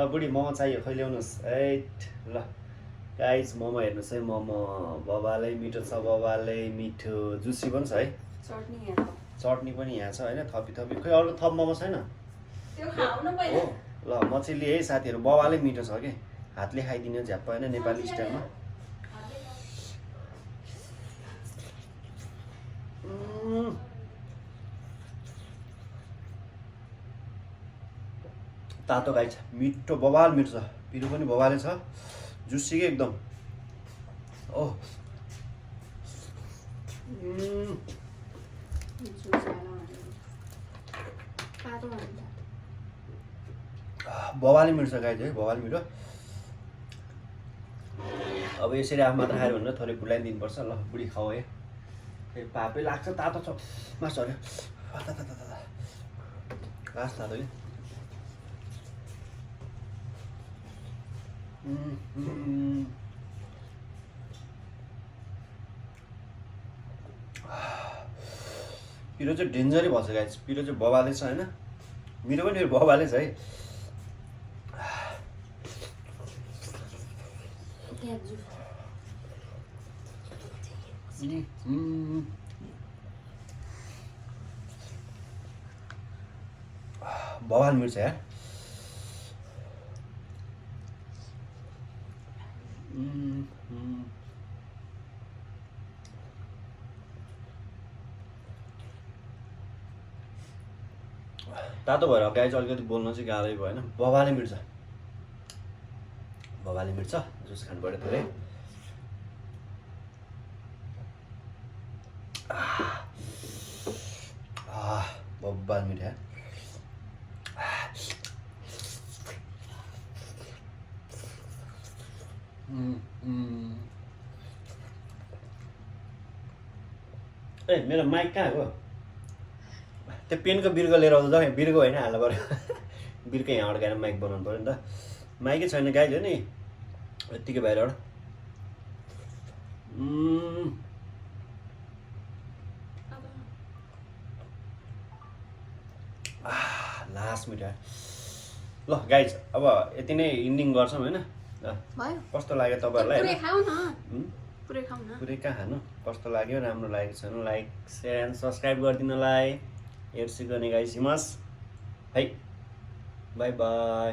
ल बुढी मोमो चाहियो खै ल्याउनुहोस् एट ल गाइज मोमो हेर्नुहोस् है मोमो बबालै मिठो छ बबालै मिठो जुसी पनि छ है चटनी पनि यहाँ छ होइन थपी थपी खै अरू थप मोमो छैन हो ल म चाहिँ लिएँ है साथीहरू बबालै मिठो छ कि हातले खाइदिने झ्याप्प होइन नेपाली स्टाइलमा तातो गाई छ मिठो बबाल मिठो छ पिरो पनि बबाले छ जुसी के एकदम ओ बबाले मिठो छ गाई है बबाले मिठो अब यसरी आफ मात्र खायो भनेर थोरै बुलाइदिनुपर्छ ल बुढी खाऊ है पापै लाग्छ तातो छ मासु अरे घाँस तातो कि पिरो चाहिँ डेन्जरै भएछ गाइस पिरो चाहिँ बबाले छ होइन मिठो पनि बबाले छ है बबाल मिर्च यार तातो भएर गाई चाहिँ अलिकति बोल्न चाहिँ गाह्रै भयो होइन बबाले मिर्छ जुस खानु पऱ्यो धेरै बबाल मिठा ए मेरो माइक कहाँ हो त्यो पेनको बिर्को लिएर आउँदा बिर्को होइन हाल्नु पऱ्यो बिर्को यहाँ अड्काएर माइक बनाउनु पऱ्यो नि त माइकै छैन गाई नि यत्तिकै बाहिरबाट लास्ट मिठा ल गाइज अब यति नै इन्डिङ गर्छौँ होइन कस्तो लाग्यो तपाईँहरूलाई पुरै कहाँ खानु कस्तो लाग्यो राम्रो लागेको छ भने लाइक सेयर एन्ड सब्सक्राइब गरिदिनुलाई हेर्छु गर्ने गाइस हिमस है बाई बाई